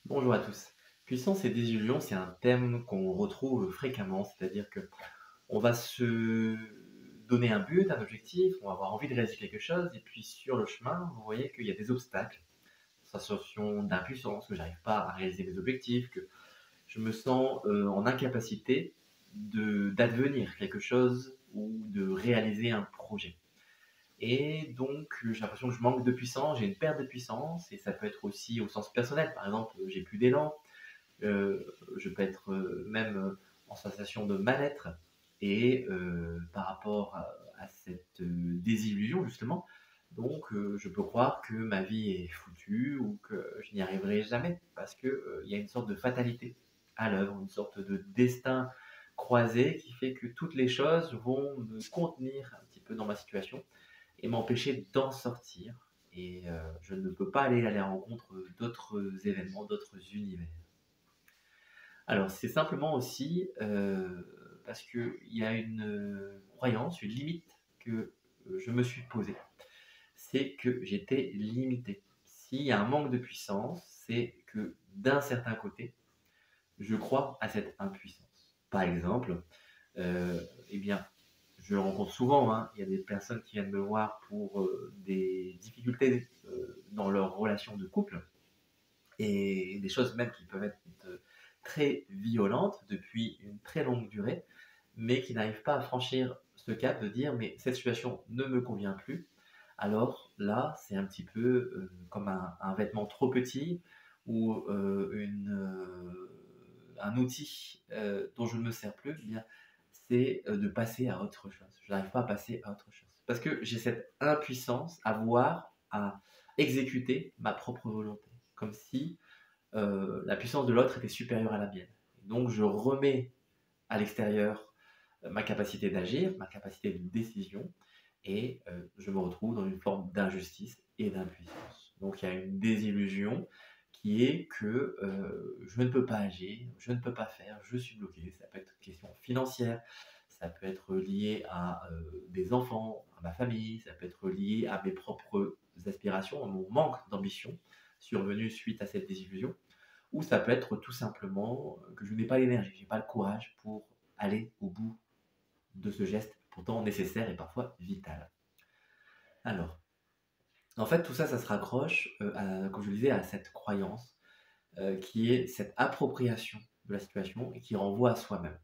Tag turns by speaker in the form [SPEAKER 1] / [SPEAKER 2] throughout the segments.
[SPEAKER 1] Bonjour à tous. Puissance et désillusion, c'est un thème qu'on retrouve fréquemment, c'est-à-dire que on va se donner un but, un objectif, on va avoir envie de réaliser quelque chose, et puis sur le chemin, vous voyez qu'il y a des obstacles, sensation d'impuissance, que j'arrive pas à réaliser mes objectifs, que je me sens en incapacité d'advenir quelque chose ou de réaliser un projet. Et donc, j'ai l'impression que je manque de puissance, j'ai une perte de puissance, et ça peut être aussi au sens personnel. Par exemple, j'ai plus d'élan, je peux être même en sensation de mal-être. Et par rapport à cette désillusion, justement, donc je peux croire que ma vie est foutue ou que je n'y arriverai jamais parce qu'il y a une sorte de fatalité à l'œuvre, une sorte de destin croisé qui fait que toutes les choses vont me contenir un petit peu dans ma situation et m'empêcher d'en sortir. Et je ne peux pas aller à la rencontre d'autres événements, d'autres univers. Alors, c'est simplement aussi parce qu'il y a une croyance, une limite que je me suis posée. C'est que j'étais limité. S'il y a un manque de puissance, c'est que d'un certain côté, je crois à cette impuissance. Par exemple, euh, eh bien, je rencontre souvent, hein, il y a des personnes qui viennent me voir pour des difficultés dans leur relation de couple et des choses même qui peuvent être très violentes depuis une très longue durée, mais qui n'arrivent pas à franchir ce cap de dire mais cette situation ne me convient plus. Alors là, c'est un petit peu comme un vêtement trop petit ou un outil dont je ne me sers plus, eh bien, c'est de passer à autre chose. Je n'arrive pas à passer à autre chose. Parce que j'ai cette impuissance à voir, à exécuter ma propre volonté. Comme si la puissance de l'autre était supérieure à la mienne. Donc je remets à l'extérieur ma capacité d'agir, ma capacité de décision, et je me retrouve dans une forme d'injustice et d'impuissance. Donc il y a une désillusion qui est que je ne peux pas agir, je ne peux pas faire, je suis bloqué. Ça peut être une question financière, ça peut être lié à des enfants, à ma famille, ça peut être lié à mes propres aspirations, à mon manque d'ambition survenu suite à cette désillusion, ou ça peut être tout simplement que je n'ai pas l'énergie, je n'ai pas le courage pour aller au bout de ce geste pourtant nécessaire et parfois vital. Alors, en fait, tout ça, ça se raccroche, comme je le disais, à cette croyance qui est cette appropriation de la situation et qui renvoie à soi-même.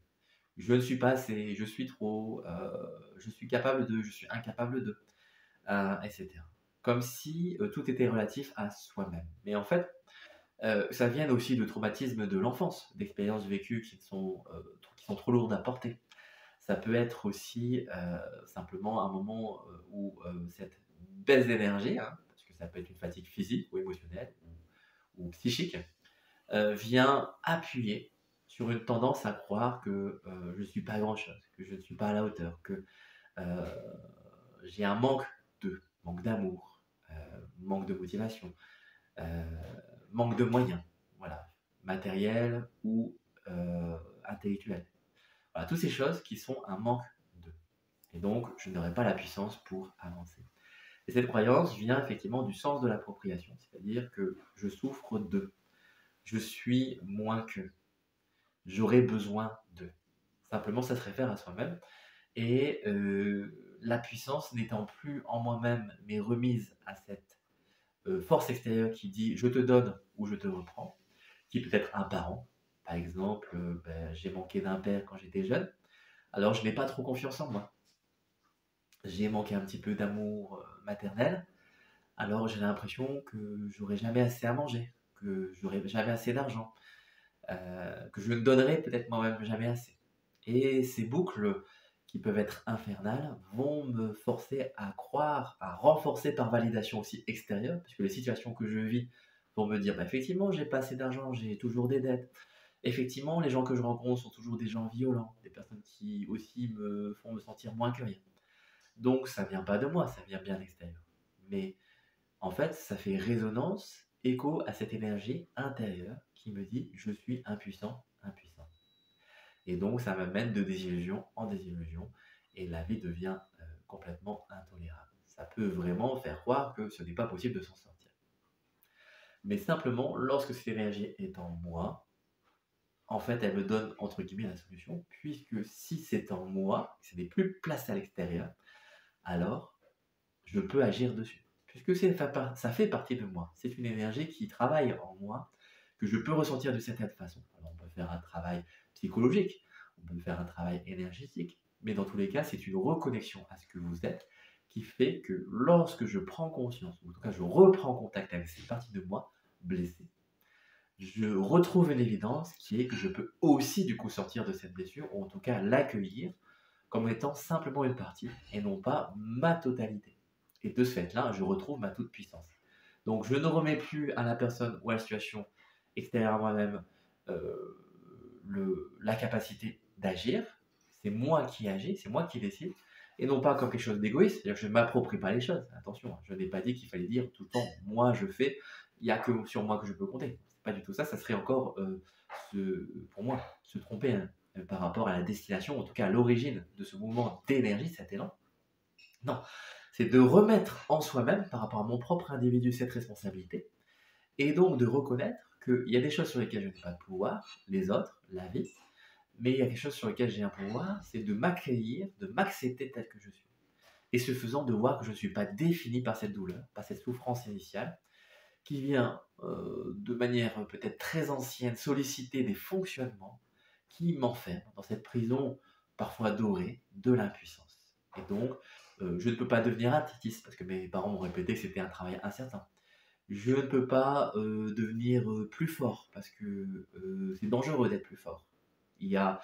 [SPEAKER 1] Je ne suis pas assez, je suis trop, je suis capable de, je suis incapable de, etc. Comme si tout était relatif à soi-même. Mais en fait, ça vient aussi de traumatismes de l'enfance, d'expériences vécues qui sont trop lourdes à porter. Ça peut être aussi simplement un moment où cette baisse d'énergie, hein, parce que ça peut être une fatigue physique ou émotionnelle ou psychique, vient appuyer sur une tendance à croire que je ne suis pas grand-chose, que je ne suis pas à la hauteur, que euh, j'ai un manque d'amour, manque de motivation, euh, manque de moyens, voilà, matériels ou intellectuels. Voilà, toutes ces choses qui sont un manque de. Et donc, je n'aurai pas la puissance pour avancer. Et cette croyance vient effectivement du sens de l'appropriation, c'est-à-dire que je souffre de, je suis moins que, j'aurais besoin de. Simplement, ça se réfère à soi-même. Et la puissance n'étant plus en moi-même, mais remise à cette force extérieure qui dit je te donne ou je te reprends, qui peut être un parent. Par exemple, ben, j'ai manqué d'un père quand j'étais jeune, alors je n'ai pas trop confiance en moi. J'ai manqué un petit peu d'amour maternel, alors j'ai l'impression que j'aurai jamais assez à manger, que j'aurai jamais assez d'argent, que je ne donnerai peut-être moi-même jamais assez. Et ces boucles qui peuvent être infernales vont me forcer à croire, à renforcer par validation aussi extérieure, parce que les situations que je vis vont me dire, bah, effectivement, j'ai pas assez d'argent, j'ai toujours des dettes. Effectivement, les gens que je rencontre sont toujours des gens violents, des personnes qui aussi me font me sentir moins que rien. Donc ça vient pas de moi, ça vient bien de l'extérieur. Mais en fait, ça fait résonance, écho à cette énergie intérieure qui me dit je suis impuissant, impuissant. Et donc ça m'amène de désillusion en désillusion et la vie devient complètement intolérable. Ça peut vraiment faire croire que ce n'est pas possible de s'en sortir. Mais simplement, lorsque cette énergie est en moi, en fait, elle me donne, entre guillemets, la solution, puisque si c'est en moi, que ce n'est plus placé à l'extérieur, alors je peux agir dessus. Puisque ça fait partie de moi. C'est une énergie qui travaille en moi, que je peux ressentir de certaine façon. Alors, on peut faire un travail psychologique, on peut faire un travail énergétique, mais dans tous les cas, c'est une reconnexion à ce que vous êtes qui fait que lorsque je prends conscience, ou en tout cas je reprends contact avec cette partie de moi blessée, je retrouve une évidence qui est que je peux aussi du coup sortir de cette blessure, ou en tout cas l'accueillir comme étant simplement une partie et non pas ma totalité. Et de ce fait-là, je retrouve ma toute-puissance. Donc je ne remets plus à la personne ou à la situation extérieure à moi-même euh, la capacité d'agir. C'est moi qui agis, c'est moi qui décide. Et non pas comme quelque chose d'égoïste, c'est-à-dire que je ne m'approprie pas les choses. Attention, je n'ai pas dit qu'il fallait dire tout le temps moi je fais, il n'y a que sur moi que je peux compter. C'est pas du tout ça, ça serait encore, pour moi, se tromper hein, par rapport à la destination, en tout cas à l'origine de ce mouvement d'énergie, cet élan. Non, c'est de remettre en soi-même, par rapport à mon propre individu, cette responsabilité, et donc de reconnaître qu'il y a des choses sur lesquelles je n'ai pas de pouvoir, les autres, la vie, mais il y a quelque chose sur lequel j'ai un pouvoir, c'est de m'accueillir, de m'accepter tel que je suis. Et ce faisant, de voir que je ne suis pas défini par cette douleur, par cette souffrance initiale, qui vient de manière peut-être très ancienne solliciter des fonctionnements qui m'enferment dans cette prison parfois dorée de l'impuissance. Et donc, je ne peux pas devenir artiste parce que mes parents m'ont répété que c'était un travail incertain. Je ne peux pas devenir plus fort parce que c'est dangereux d'être plus fort. Il y a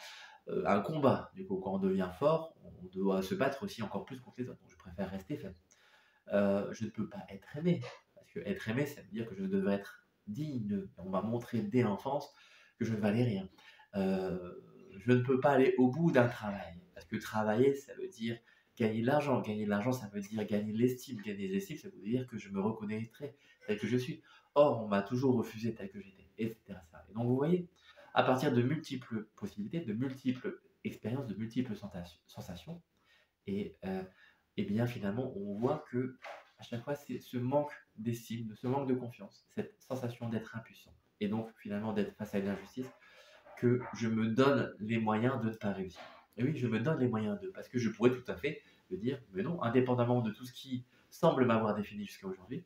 [SPEAKER 1] un combat, du coup, quand on devient fort, on doit se battre aussi encore plus contre les autres. Donc je préfère rester faible. Je ne peux pas être aimé. Parce que être aimé, ça veut dire que je devrais être digne. On m'a montré dès l'enfance que je ne valais rien. Euh, je ne peux pas aller au bout d'un travail. Parce que travailler, ça veut dire gagner de l'argent. Gagner de l'argent, ça veut dire gagner de l'estime. Gagner de l'estime, ça veut dire que je me reconnaîtrai tel que je suis. Or, on m'a toujours refusé tel que j'étais, etc. Et donc, vous voyez, à partir de multiples possibilités, de multiples expériences, de multiples sensations, et bien finalement, on voit que à chaque fois, c'est ce manque d'estime, ce manque de confiance, cette sensation d'être impuissant, et donc finalement d'être face à une injustice, que je me donne les moyens de ne pas réussir. Et oui, je me donne les moyens de, parce que je pourrais tout à fait me dire, mais non, indépendamment de tout ce qui semble m'avoir défini jusqu'à aujourd'hui,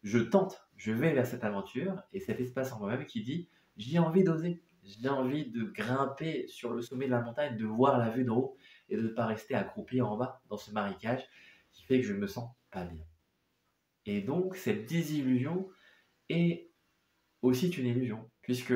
[SPEAKER 1] je tente, je vais vers cette aventure, et cet espace en moi-même qui dit, j'ai envie d'oser, j'ai envie de grimper sur le sommet de la montagne, de voir la vue d'en haut, et de ne pas rester accroupi en bas, dans ce marécage, qui fait que je ne me sens pas bien. Et donc, cette désillusion est aussi une illusion, puisque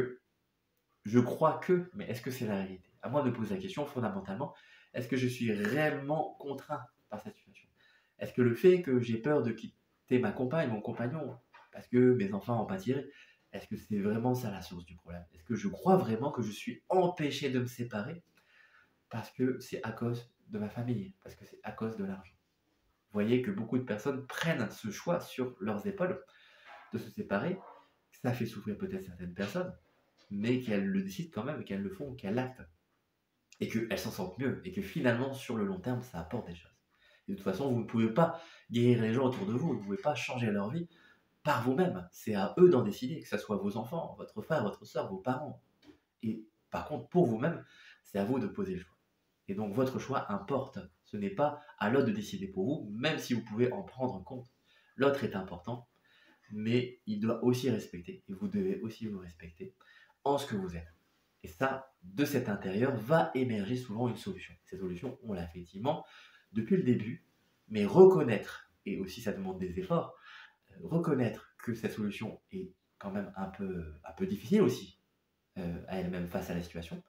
[SPEAKER 1] je crois que, mais est-ce que c'est la réalité? À moi de poser la question fondamentalement, est-ce que je suis réellement contraint par cette situation? Est-ce que le fait que j'ai peur de quitter ma compagne, mon compagnon, parce que mes enfants en pâtiraient, est-ce que c'est vraiment ça la source du problème? Est-ce que je crois vraiment que je suis empêché de me séparer parce que c'est à cause de ma famille, parce que c'est à cause de l'argent? Vous voyez que beaucoup de personnes prennent ce choix sur leurs épaules de se séparer. Ça fait souffrir peut-être certaines personnes, mais qu'elles le décident quand même, qu'elles le font, qu'elles l'actent, et qu'elles s'en sentent mieux, et que finalement, sur le long terme, ça apporte des choses. Et de toute façon, vous ne pouvez pas guérir les gens autour de vous, vous ne pouvez pas changer leur vie par vous-même. C'est à eux d'en décider, que ce soit vos enfants, votre frère, votre soeur, vos parents. Et par contre, pour vous-même, c'est à vous de poser le choix. Et donc, votre choix importe. Ce n'est pas à l'autre de décider pour vous, même si vous pouvez en prendre compte. L'autre est important, mais il doit aussi respecter, et vous devez aussi vous respecter en ce que vous êtes. Et ça, de cet intérieur, va émerger souvent une solution. Cette solution, on l'a effectivement depuis le début, mais reconnaître, et aussi ça demande des efforts, reconnaître que cette solution est quand même un peu difficile aussi à elle-même face à la situation,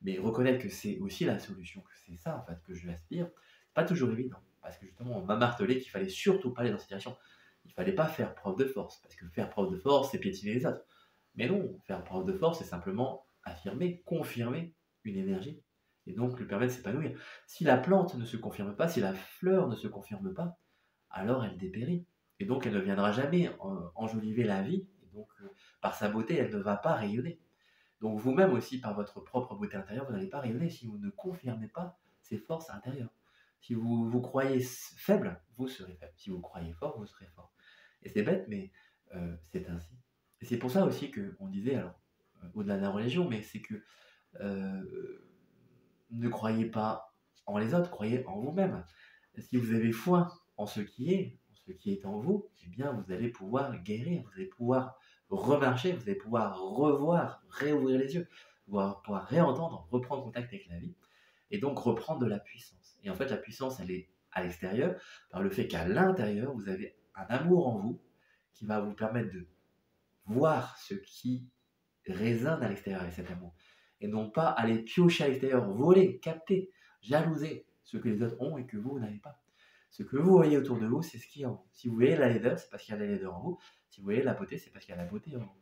[SPEAKER 1] mais reconnaître que c'est aussi la solution, que c'est ça en fait que je aspire, c'est pas toujours évident, parce que justement on m'a martelé qu'il fallait surtout pas aller dans cette direction. Il fallait pas faire preuve de force, parce que faire preuve de force, c'est piétiner les autres. Mais non, faire preuve de force, c'est simplement affirmer, confirmer une énergie, et donc lui permettre de s'épanouir. Si la plante ne se confirme pas, si la fleur ne se confirme pas, alors elle dépérit. Et donc elle ne viendra jamais enjoliver la vie, et donc par sa beauté, elle ne va pas rayonner. Donc vous-même aussi, par votre propre beauté intérieure, vous n'allez pas rayonner si vous ne confirmez pas ces forces intérieures. Si vous vous croyez faible, vous serez faible. Si vous croyez fort, vous serez fort. Et c'est bête, mais c'est ainsi. Et c'est pour ça aussi qu'on disait, alors, au-delà de la religion, mais c'est que euh, ne croyez pas en les autres, croyez en vous-même. Si vous avez foi en ce qui est en vous, eh bien vous allez pouvoir guérir, vous allez pouvoir remarcher, vous allez pouvoir revoir, réouvrir les yeux, vous allez pouvoir réentendre, reprendre contact avec la vie, et donc reprendre de la puissance. Et en fait, la puissance, elle est à l'extérieur, par le fait qu'à l'intérieur, vous avez un amour en vous qui va vous permettre de voir ce qui résonne à l'extérieur avec cet amour. Et non pas aller piocher à l'extérieur, voler, capter, jalouser ce que les autres ont et que vous n'avez pas. Ce que vous voyez autour de vous, c'est ce qui est en vous. Si vous voyez la laideur, c'est parce qu'il y a la laideur en vous. Si vous voyez la beauté, c'est parce qu'il y a la beauté en vous.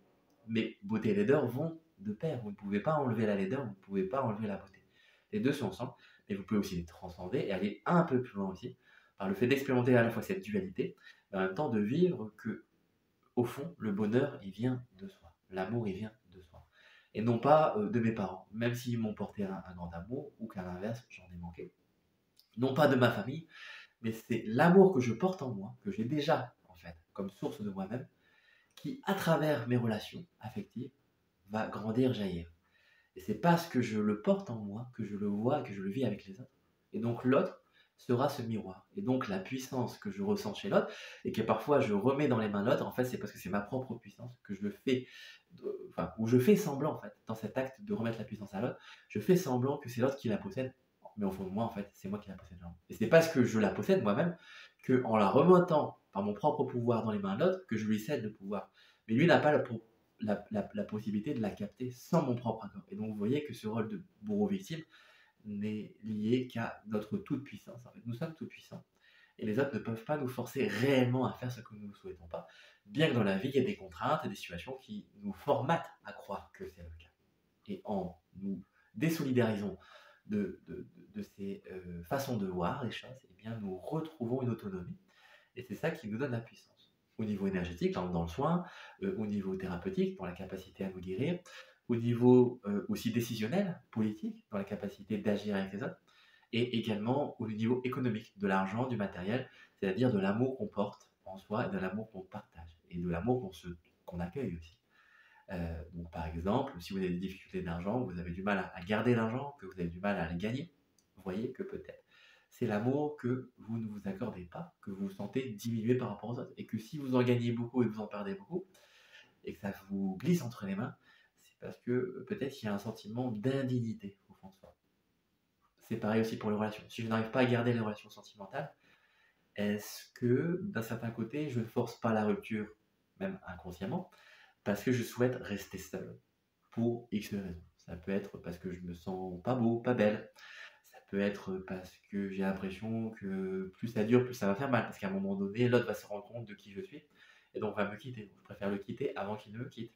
[SPEAKER 1] Mais beauté et laideur vont de pair. Vous ne pouvez pas enlever la laideur, vous ne pouvez pas enlever la beauté. Les deux sont ensemble, mais vous pouvez aussi les transcender et aller un peu plus loin aussi, par le fait d'expérimenter à la fois cette dualité, et en même temps de vivre que, au fond, le bonheur, il vient de soi. L'amour, il vient de soi. Et non pas de mes parents, même s'ils m'ont porté un grand amour, ou qu'à l'inverse, j'en ai manqué. Non pas de ma famille, mais c'est l'amour que je porte en moi, que j'ai déjà, en fait, comme source de moi-même, qui, à travers mes relations affectives, va grandir, jaillir. Et c'est parce que je le porte en moi que je le vois, que je le vis avec les autres. Et donc l'autre sera ce miroir. Et donc la puissance que je ressens chez l'autre, et que parfois je remets dans les mains de l'autre, en fait c'est parce que c'est ma propre puissance, que je le fais, enfin, où je fais semblant en fait, dans cet acte de remettre la puissance à l'autre, je fais semblant que c'est l'autre qui la possède, mais au fond de moi en fait, c'est moi qui la possède. Et c'est parce que je la possède moi-même, que en la remontant par mon propre pouvoir dans les mains de l'autre, que je lui cède le pouvoir. Mais lui n'a pas la possibilité de la capter sans mon propre accord. Et donc vous voyez que ce rôle de bourreau-victime n'est lié qu'à notre toute-puissance. En fait, nous sommes tout-puissants. Et les autres ne peuvent pas nous forcer réellement à faire ce que nous ne souhaitons pas, bien que dans la vie, il y ait des contraintes et des situations qui nous formatent à croire que c'est le cas. Et en nous désolidarisons de ces façons de voir les choses, eh bien, nous retrouvons une autonomie. Et c'est ça qui nous donne la puissance. Au niveau énergétique, par exemple dans le soin, au niveau thérapeutique, dans la capacité à nous guérir, au niveau aussi décisionnel, politique, dans la capacité d'agir avec les autres, et également au niveau économique, de l'argent, du matériel, c'est-à-dire de l'amour qu'on porte en soi et de l'amour qu'on partage, et de l'amour qu'on accueille aussi. Donc par exemple, si vous avez des difficultés d'argent, vous avez du mal à garder l'argent, que vous avez du mal à le gagner, vous voyez que peut-être c'est l'amour que vous ne vous accordez pas, que vous sentez diminuer par rapport aux autres, et que si vous en gagnez beaucoup et que vous en perdez beaucoup, et que ça vous glisse entre les mains, c'est parce que peut-être il y a un sentiment d'indignité au fond de soi. C'est pareil aussi pour les relations. Si je n'arrive pas à garder les relations sentimentales, est-ce que d'un certain côté, je ne force pas la rupture, même inconsciemment, parce que je souhaite rester seul pour X raisons. Ça peut être parce que je me sens pas beau, pas belle. Ça peut être parce que j'ai l'impression que plus ça dure, plus ça va faire mal. Parce qu'à un moment donné, l'autre va se rendre compte de qui je suis et donc va me quitter. Je préfère le quitter avant qu'il ne me quitte.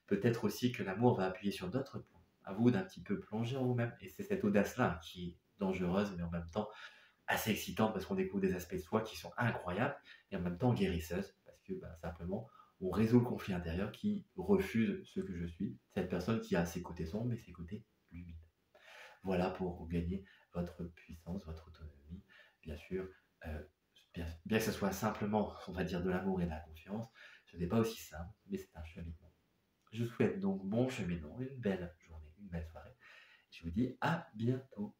[SPEAKER 1] Peut-être aussi que l'amour va appuyer sur d'autres points. À vous d'un petit peu plonger en vous-même. Et c'est cette audace-là qui est dangereuse, mais en même temps assez excitante parce qu'on découvre des aspects de soi qui sont incroyables et en même temps guérisseuses parce que simplement on résout le conflit intérieur qui refuse ce que je suis, cette personne qui a ses côtés sombres mais ses côtés lumineux. Voilà pour gagner votre puissance, votre autonomie. Bien sûr, euh, bien que ce soit simplement, on va dire, de l'amour et de la confiance, ce n'est pas aussi simple, mais c'est un cheminement. Je vous souhaite donc bon cheminement, une belle journée, une belle soirée. Je vous dis à bientôt.